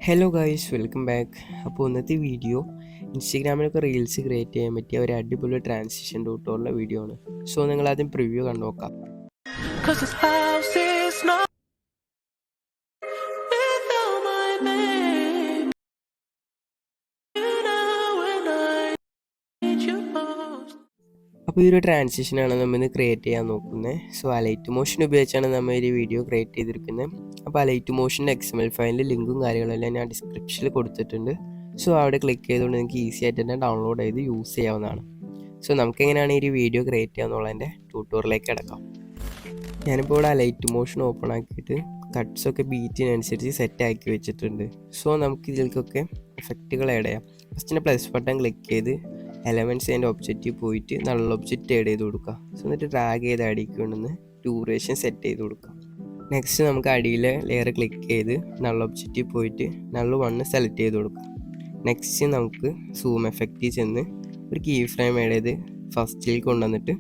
Hello guys, welcome back. അപ്പോൾ ഇന്നത്തെ video ഇൻസ്റ്റഗ്രാമിലൊക്കെ reels create ചെയ്യാൻ പറ്റിയ ഒരു അടിപൊളി ട്രാൻസിഷൻ ട്യൂട്ടോറിയൽ വീഡിയോ ആണ്. സോ നിങ്ങൾ ആദ്യം പ്രിവ്യൂ കണ്ടു നോക്കാം. അപ്പോൾ ഈ ഒരു ട്രാൻസിഷനാണ് നമ്മൾ ഇന്ന് ക്രിയേറ്റ് ചെയ്യാൻ നോക്കുന്നത്. സോ അലൈറ്റ് മോഷൻ ഉപയോഗിച്ചാണ് നമ്മൾ ഈ വീഡിയോ ക്രിയേറ്റ് ചെയ്തിരിക്കുന്നത്. അപ്പോൾ അലൈറ്റ് മോഷൻ്റെ XML ഫയലിൻ്റെ ലിങ്കും കാര്യങ്ങളെല്ലാം ഞാൻ ഡിസ്ക്രിപ്ഷനിൽ കൊടുത്തിട്ടുണ്ട്. സോ അവിടെ ക്ലിക്ക് ചെയ്തുകൊണ്ട് നിങ്ങൾക്ക് ഈസി ആയിട്ട് തന്നെ ഡൗൺലോഡ് ചെയ്ത് യൂസ് ചെയ്യാവുന്നതാണ്. സോ നമുക്കെങ്ങനെയാണ് ഈ വീഡിയോ ക്രിയേറ്റ് ചെയ്യാന്നുള്ളതിൻ്റെ ട്യൂട്ടോറിയലിലേക്ക് കിടക്കാം. ഞാനിപ്പോൾ ഇവിടെ അലൈറ്റ് മോഷൻ ഓപ്പൺ ആക്കിയിട്ട് കട്ട്സൊക്കെ ബീറ്റിനനുസരിച്ച് സെറ്റ് ആക്കി വെച്ചിട്ടുണ്ട്. സോ നമുക്ക് ഇതിലേക്കൊക്കെ എഫക്റ്റുകൾ ആഡ് ചെയ്യാം. ഫസ്റ്റിന് പ്ലസ് ബട്ടൺ ക്ലിക്ക് ചെയ്ത് എലമെൻറ്റ്സ് ആൻഡ് ഒബ്ജക്റ്റീവ് പോയിട്ട് നൾ ഒബ്ജക്റ്റ് ആഡ് ചെയ്ത് കൊടുക്കുക. സോ എന്നിട്ട് ഡ്രാഗ് ചെയ്ത് അടിക്ക് കൊണ്ടുവന്ന് ഡ്യൂറേഷൻ സെറ്റ് ചെയ്ത് കൊടുക്കുക. നെക്സ്റ്റ് നമുക്ക് അടിയിലെ ലെയർ ക്ലിക്ക് ചെയ്ത് നൾ ഒബ്ജക്റ്റീവ് പോയിട്ട് നൾ 1 സെലക്ട് ചെയ്ത് കൊടുക്കുക. നെക്സ്റ്റ് നമുക്ക് സൂം എഫക്റ്റിൽ ചെന്ന് ഒരു കീ ഫ്രെയിം ആഡ് ചെയ്ത് ഫസ്റ്റിൽ കൊണ്ടുവന്നിട്ട്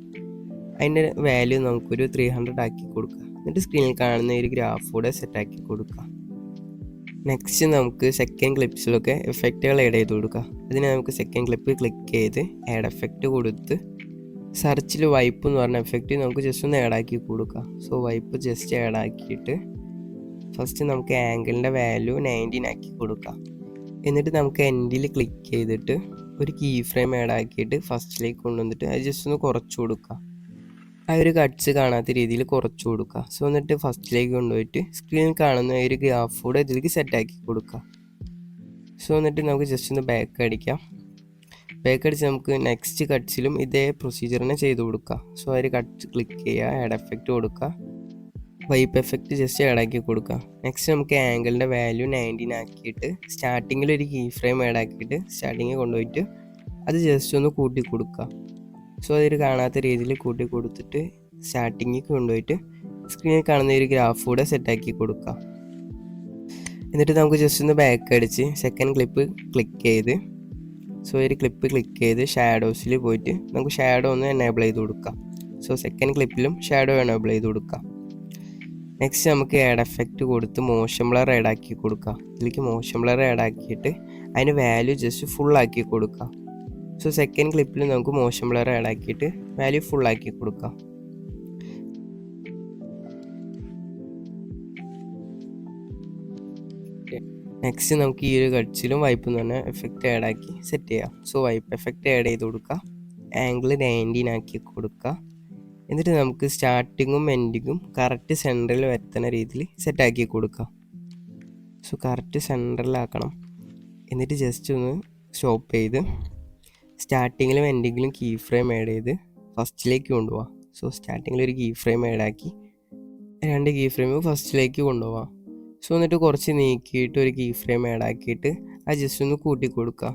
അതിൻ്റെ വാല്യൂ നമുക്കൊരു 300 ആക്കി കൊടുക്കുക. എന്നിട്ട് സ്ക്രീനിൽ കാണുന്ന ഒരു ഗ്രാഫ് കൂടെ സെറ്റാക്കി കൊടുക്കുക. നെക്സ്റ്റ് നമുക്ക് സെക്കൻഡ് ക്ലിപ്സിലൊക്കെ എഫക്റ്റുകൾ ആഡ് ചെയ്ത് കൊടുക്കുക. അതിന് നമുക്ക് സെക്കൻഡ് ക്ലിപ്പ് ക്ലിക്ക് ചെയ്ത് ആഡ് എഫക്റ്റ് കൊടുത്ത് സെർച്ചിൽ വൈപ്പ് എന്ന് പറഞ്ഞ എഫക്റ്റ് നമുക്ക് ജസ്റ്റ് ഒന്ന് ആഡ് ആക്കി കൊടുക്കുക. സോ വൈപ്പ് ജസ്റ്റ് ആഡ് ആക്കിയിട്ട് ഫസ്റ്റ് നമുക്ക് ആംഗിളിൻ്റെ വാല്യൂ 19 ആക്കി കൊടുക്കുക. എന്നിട്ട് നമുക്ക് എൻഡിൽ ക്ലിക്ക് ചെയ്തിട്ട് ഒരു കീ ഫ്രെയിം ആഡ് ആക്കിയിട്ട് ഫസ്റ്റിലേക്ക് കൊണ്ടുവന്നിട്ട് അത് ജസ്റ്റ് ഒന്ന് കുറച്ച് കൊടുക്കുക. ആ ഒരു കട്ട്സ് കാണാത്ത രീതിയിൽ കുറച്ച് കൊടുക്കുക. സോ എന്നിട്ട് ഫസ്റ്റിലേക്ക് കൊണ്ടുപോയിട്ട് സ്ക്രീനിൽ കാണുന്ന ഒരു ഗ്രാഫ് കൂടെ ഇതിലേക്ക് സെറ്റാക്കി കൊടുക്കുക. സോ എന്നിട്ട് നമുക്ക് ജസ്റ്റ് ഒന്ന് ബാക്ക് അടിക്കാം. ബാക്ക് അടിച്ച് നമുക്ക് നെക്സ്റ്റ് കട്ട്സിലും ഇതേ പ്രൊസീജിയറിനെ ചെയ്ത് കൊടുക്കുക. സോ ഒരു കട്ട് ക്ലിക്ക് ചെയ്യുക, ആഡ് എഫക്റ്റ് കൊടുക്കുക, വൈപ്പ് എഫക്റ്റ് ജസ്റ്റ് ആഡ് ആക്കി കൊടുക്കുക. നെക്സ്റ്റ് നമുക്ക് ആംഗിളിൻ്റെ വാല്യൂ 19 ആക്കിയിട്ട് സ്റ്റാർട്ടിങ്ങിൽ ഒരു കീ ഫ്രെയിം ആഡ് ആക്കിയിട്ട് സ്റ്റാർട്ടിങ്ങിൽ കൊണ്ടുപോയിട്ട് അത് ജസ്റ്റ് ഒന്ന് കൂട്ടി കൊടുക്കുക. സോ അതൊരു കാണാത്ത രീതിയിൽ കൂട്ടി കൊടുത്തിട്ട് സ്റ്റാർട്ടിങ്ങിൽ കൊണ്ടുപോയിട്ട് സ്ക്രീനിൽ കാണുന്ന ഒരു ഗ്രാഫ് കൂടെ സെറ്റാക്കി കൊടുക്കുക. എന്നിട്ട് നമുക്ക് ജസ്റ്റ് ഒന്ന് ബാക്ക് അടിച്ച് സെക്കൻഡ് ക്ലിപ്പ് ക്ലിക്ക് ചെയ്ത് സോ ഒരു ക്ലിപ്പ് ക്ലിക്ക് ചെയ്ത് ഷാഡോസിൽ പോയിട്ട് നമുക്ക് ഷാഡോ ഒന്ന് എനേബിൾ ചെയ്ത് കൊടുക്കാം. സോ സെക്കൻഡ് ക്ലിപ്പിലും ഷാഡോ എനേബിൾ ചെയ്ത് കൊടുക്കാം. നെക്സ്റ്റ് നമുക്ക് ആഡ് എഫക്റ്റ് കൊടുത്ത് മോഷൻ ബ്ലർ ആഡ് ആക്കി കൊടുക്കാം. ഇതിലേക്ക് മോഷൻ ബ്ലർ ആഡ് ആക്കിയിട്ട് അതിന് വാല്യൂ ജസ്റ്റ് ഫുൾ ആക്കി കൊടുക്കാം. സോ സെക്കൻഡ് ക്ലിപ്പിൽ നമുക്ക് മോഷൻ ബ്ലർ ആഡ് ആക്കിയിട്ട് വാല്യൂ ഫുൾ ആക്കി കൊടുക്കാം. നെക്സ്റ്റ് നമുക്ക് ഈ ഒരു കട്ട്സിലും വൈപ്പ് എന്ന് പറഞ്ഞാൽ എഫക്റ്റ് ആഡ് ആക്കി സെറ്റ് ചെയ്യാം. സോ വൈപ്പ് എഫക്റ്റ് ആഡ് ചെയ്ത് കൊടുക്കുക, ആംഗിൾ 19 ആക്കി കൊടുക്കുക. എന്നിട്ട് നമുക്ക് സ്റ്റാർട്ടിങ്ങും എൻഡിങ്ങും കറക്റ്റ് സെൻറ്ററിൽ വരുത്തുന്ന രീതിയിൽ സെറ്റാക്കി കൊടുക്കുക. സോ കറക്റ്റ് സെൻറ്ററിലാക്കണം. എന്നിട്ട് ജസ്റ്റ് ഒന്ന് സ്റ്റോപ്പ് ചെയ്ത് സ്റ്റാർട്ടിങ്ങിലും എൻഡിങ്ങിലും കീ ഫ്രെയിം ആഡ് ചെയ്ത് ഫസ്റ്റിലേക്ക് കൊണ്ടുപോകാം. സോ സ്റ്റാർട്ടിങ്ങിൽ ഒരു കീ ഫ്രെയിം ആഡ് ആക്കി 2 കീ ഫ്രെയിം ഫസ്റ്റിലേക്ക് കൊണ്ടുപോകാം. സോ എന്നിട്ട് കുറച്ച് നീക്കിയിട്ട് ഒരു കീ ഫ്രെയിം ആഡ് ആക്കിയിട്ട് അത് ജസ്റ്റ് ഒന്ന് കൂട്ടി കൊടുക്കുക.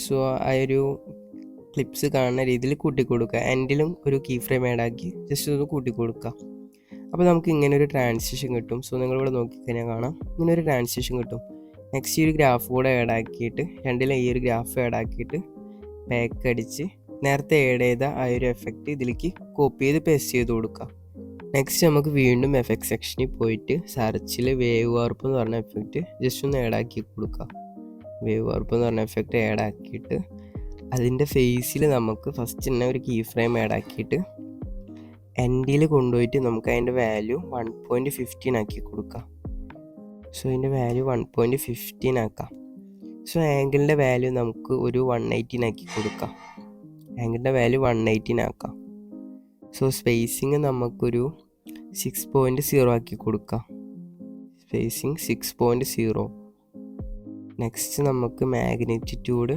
സോ ആ ഒരു ക്ലിപ്സ് കാണുന്ന രീതിയിൽ കൂട്ടി കൊടുക്കുക. എൻഡിലും ഒരു കീ ഫ്രെയിം ആഡ് ആക്കി ജസ്റ്റ് ഒന്ന് കൂട്ടി കൊടുക്കുക. അപ്പോൾ നമുക്ക് ഇങ്ങനെ ഒരു ട്രാൻസിഷൻ കിട്ടും. സോ നിങ്ങളിവിടെ നോക്കിക്കഴിഞ്ഞാൽ കാണാം ഇങ്ങനെ ഒരു ട്രാൻസിഷൻ കിട്ടും. നെക്സ്റ്റ് ഈ ഒരു ഗ്രാഫ് കൂടെ ആഡ് ആക്കിയിട്ട് രണ്ടിലും ഈ ഒരു ഗ്രാഫ് ആഡ് ആക്കിയിട്ട് ബാക്ക് അടിച്ച് നേരത്തെ ആഡ് ചെയ്ത ആ ഒരു എഫക്റ്റ് ഇതിലേക്ക് കോപ്പി ചെയ്ത് പേസ്റ്റ് ചെയ്ത് കൊടുക്കുക. നെക്സ്റ്റ് നമുക്ക് വീണ്ടും എഫക്റ്റ് സെക്ഷനിൽ പോയിട്ട് സെർച്ചിൽ വേവ് വാർപ്പ് എന്ന് പറഞ്ഞ എഫക്റ്റ് ജസ്റ്റ് ഒന്ന് ആഡ് ആക്കി കൊടുക്കുക. വേവ് വാർപ്പ് എന്ന് പറഞ്ഞ എഫക്റ്റ് ആഡ് ആക്കിയിട്ട് അതിൻ്റെ ഫേസിൽ നമുക്ക് ഫസ്റ്റ് തന്നെ ഒരു കീ ഫ്രെയിം ആഡ് ആക്കിയിട്ട് എൻഡിൽ കൊണ്ടുപോയിട്ട് നമുക്ക് അതിൻ്റെ വാല്യൂ 1.15 ആക്കി കൊടുക്കാം. സോ അതിൻ്റെ വാല്യൂ 1.15 ആക്കാം. സോ ആംഗിളിൻ്റെ വാല്യൂ നമുക്ക് ഒരു 118 ആക്കി കൊടുക്കാം. ആംഗിളിൻ്റെ വാല്യൂ 118 ആക്കാം. സോ സ്പേസിങ് നമുക്കൊരു 6.0 ആക്കി കൊടുക്കാം. സ്പേസിങ് 6.0. നെക്സ്റ്റ് നമുക്ക് മാഗ്നിറ്റ്യൂഡ്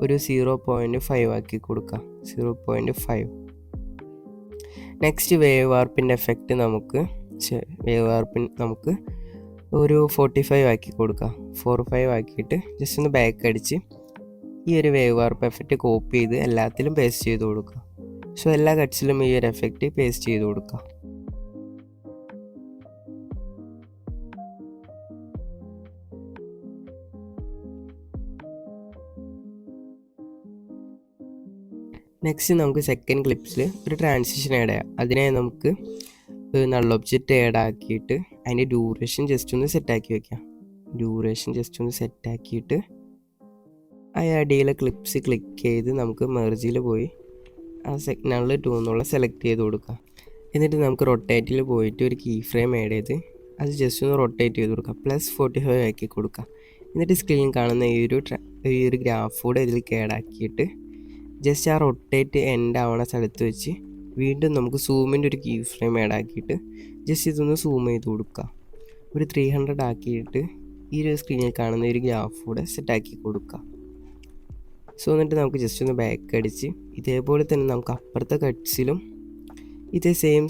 ഒരു 0.5 ആക്കി കൊടുക്കാം. 0.5. നെക്സ്റ്റ് വേവ് വാർപ്പിൻ്റെ എഫക്റ്റ് നമുക്ക് ഒരു 45 ആക്കി കൊടുക്കാം. 45 ആക്കിയിട്ട് ജസ്റ്റ് ഒന്ന് ബാക്ക് അടിച്ച് ഈ ഒരു വേവ് വാർപ്പ് എഫക്റ്റ് കോപ്പി ചെയ്ത് എല്ലാത്തിലും പേസ്റ്റ് ചെയ്ത് കൊടുക്കുക. സോ എല്ലാ കട്ട്സിലും ഈ ഒരു എഫക്റ്റ് പേസ്റ്റ് ചെയ്ത് കൊടുക്കുക. നെക്സ്റ്റ് നമുക്ക് സെക്കൻഡ് ക്ലിപ്സിൽ ഒരു ട്രാൻസിഷൻ ആഡ് ചെയ്യാം. അതിനായി നമുക്ക് നൾ ഒബ്ജക്റ്റ് ആഡ് ആക്കിയിട്ട് അതിൻ്റെ ഡ്യൂറേഷൻ ജസ്റ്റ് ഒന്ന് സെറ്റാക്കി വെക്കാം. ഡ്യൂറേഷൻ ജസ്റ്റ് ഒന്ന് സെറ്റാക്കിയിട്ട് ആ അടിയിലെ ക്ലിപ്സ് ക്ലിക്ക് ചെയ്ത് നമുക്ക് മെർജിൽ പോയി ആ നൾ 2 എന്നുള്ള സെലക്ട് ചെയ്ത് കൊടുക്കാം. എന്നിട്ട് നമുക്ക് റൊട്ടേറ്റിൽ പോയിട്ട് ഒരു കീ ഫ്രെയിം ആഡ് ചെയ്ത് അത് ജസ്റ്റ് ഒന്ന് റൊട്ടേറ്റ് ചെയ്ത് കൊടുക്കാം. +45 ആക്കി കൊടുക്കാം. എന്നിട്ട് സ്ക്രീൻ കാണുന്ന ഈ ഒരു ഗ്രാഫ് കൂടെ ഇതിൽ കേടാക്കിയിട്ട് ജസ്റ്റ് ആ റൊട്ടേറ്റ് എൻഡ് ആവണ സ്ഥലത്ത് വെച്ച് വീണ്ടും നമുക്ക് സൂമിൻ്റെ ഒരു കീ ഫ്രെയിം ആഡ് ആക്കിയിട്ട് ജസ്റ്റ് ഇതൊന്ന് സൂം ചെയ്ത് കൊടുക്കുക. ഒരു 300 ആക്കിയിട്ട് ഈ ഒരു സ്ക്രീനിൽ കാണുന്ന ഒരു ഗ്രാഫ് കൂടെ സെറ്റാക്കി കൊടുക്കുക. സോ എന്നിട്ട് നമുക്ക് ജസ്റ്റ് ഒന്ന് ബാക്ക് അടിച്ച് ഇതേപോലെ തന്നെ നമുക്ക് അപ്പുറത്തെ കട്ട്സിലും ഇതേ സെയിം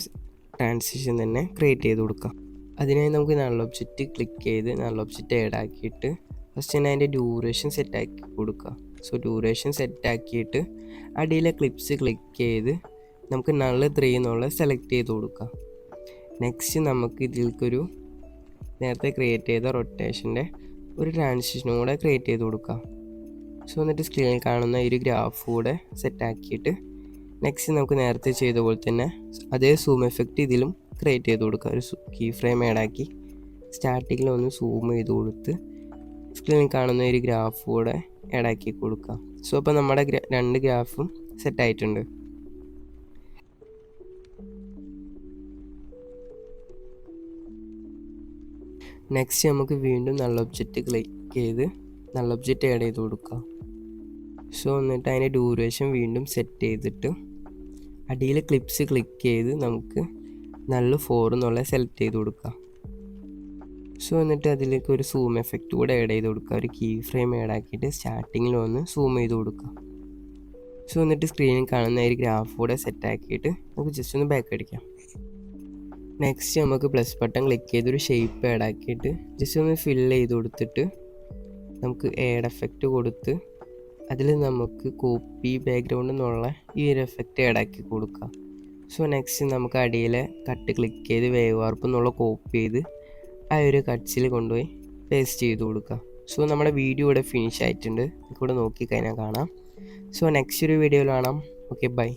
ട്രാൻസിഷൻ തന്നെ ക്രിയേറ്റ് ചെയ്ത് കൊടുക്കാം. അതിനായി നമുക്ക് നൾ ഒബ്ജക്റ്റ് ക്ലിക്ക് ചെയ്ത് നൾ ഒബ്ജക്റ്റ് ആഡ് ആക്കിയിട്ട് ഫസ്റ്റ് തന്നെ അതിൻ്റെ ഡ്യൂറേഷൻ സെറ്റാക്കി കൊടുക്കുക. സോ ഡ്യൂറേഷൻ സെറ്റാക്കിയിട്ട് അടിയിലെ ക്ലിപ്സ് ക്ലിക്ക് ചെയ്ത് നമുക്ക് നൾ 3 എന്നുള്ള സെലക്ട് ചെയ്ത് കൊടുക്കുക. നെക്സ്റ്റ് നമുക്ക് ഇതിലേക്കൊരു നേരത്തെ ക്രിയേറ്റ് ചെയ്ത റൊട്ടേഷൻ്റെ ഒരു ട്രാൻസിഷനും കൂടെ ക്രിയേറ്റ് ചെയ്ത് കൊടുക്കുക. സോ എന്നിട്ട് സ്ക്രീനിൽ കാണുന്ന ഒരു ഗ്രാഫ് കൂടെ സെറ്റാക്കിയിട്ട് നെക്സ്റ്റ് നമുക്ക് നേരത്തെ ചെയ്ത പോലെ തന്നെ അതേ സൂം എഫക്റ്റ് ഇതിലും ക്രിയേറ്റ് ചെയ്ത് കൊടുക്കുക. ഒരു കീ ഫ്രെയിം ആഡാക്കി സ്റ്റാർട്ടിങ്ങിൽ ഒന്ന് സൂം ചെയ്ത് കൊടുത്ത് സ്ക്രീനിൽ കാണുന്ന ഒരു ഗ്രാഫ് കൂടെ ആഡാക്കി കൊടുക്കുക. സോ അപ്പോൾ നമ്മുടെ 2 ഗ്രാഫും സെറ്റായിട്ടുണ്ട്. നെക്സ്റ്റ് നമുക്ക് വീണ്ടും നൾ ഒബ്ജക്റ്റ് ക്ലിക്ക് ചെയ്ത് നൾ ഒബ്ജക്റ്റ് ആഡ് ചെയ്ത് കൊടുക്കുക. സോ എന്നിട്ട് അതിൻ്റെ ഡ്യൂറേഷൻ വീണ്ടും സെറ്റ് ചെയ്തിട്ട് അടിയിൽ ക്ലിപ്സ് ക്ലിക്ക് ചെയ്ത് നമുക്ക് നൾ 4 എന്നുള്ള സെലക്ട് ചെയ്ത് കൊടുക്കുക. സോ എന്നിട്ട് അതിലേക്ക് ഒരു സൂം എഫക്റ്റ് കൂടെ ആഡ് ചെയ്ത് കൊടുക്കുക. ഒരു കീ ഫ്രെയിം ആഡ് ആക്കിയിട്ട് സ്റ്റാർട്ടിങ്ങിൽ ഒന്ന് സൂം ചെയ്ത് കൊടുക്കുക. സോ എന്നിട്ട് സ്ക്രീനിൽ കാണുന്ന ഒരു ഗ്രാഫ് കൂടെ സെറ്റാക്കിയിട്ട് നമുക്ക് ജസ്റ്റ് ഒന്ന് ബാക്ക് അടിക്കാം. നെക്സ്റ്റ് നമുക്ക് പ്ലസ് ബട്ടൺ ക്ലിക്ക് ചെയ്തൊരു ഷേപ്പ് ആഡ് ആക്കിയിട്ട് ജസ്റ്റ് ഒന്ന് ഫില്ല് ചെയ്ത് കൊടുത്തിട്ട് നമുക്ക് ആഡ് എഫക്റ്റ് കൊടുത്ത് അതിൽ നമുക്ക് കോപ്പി ബാക്ക്ഗ്രൗണ്ട് എന്നുള്ള ഈ ഒരു എഫക്റ്റ് ആഡ് ആക്കി കൊടുക്കാം. സോ നെക്സ്റ്റ് നമുക്ക് അടിയിലെ കട്ട് ക്ലിക്ക് ചെയ്ത് വേവ് വാർപ്പ് എന്നുള്ള കോപ്പി ചെയ്ത് ആ ഒരു കട്ട്സിൽ കൊണ്ടുപോയി പേസ്റ്റ് ചെയ്ത് കൊടുക്കുക. സോ നമ്മുടെ വീഡിയോ ഇവിടെ ഫിനിഷ് ആയിട്ടുണ്ട്. ഇവിടെ നോക്കിക്കഴിഞ്ഞാൽ കാണാം. സോ നെക്സ്റ്റ് ഒരു വീഡിയോയിൽ കാണാം. Okay, by.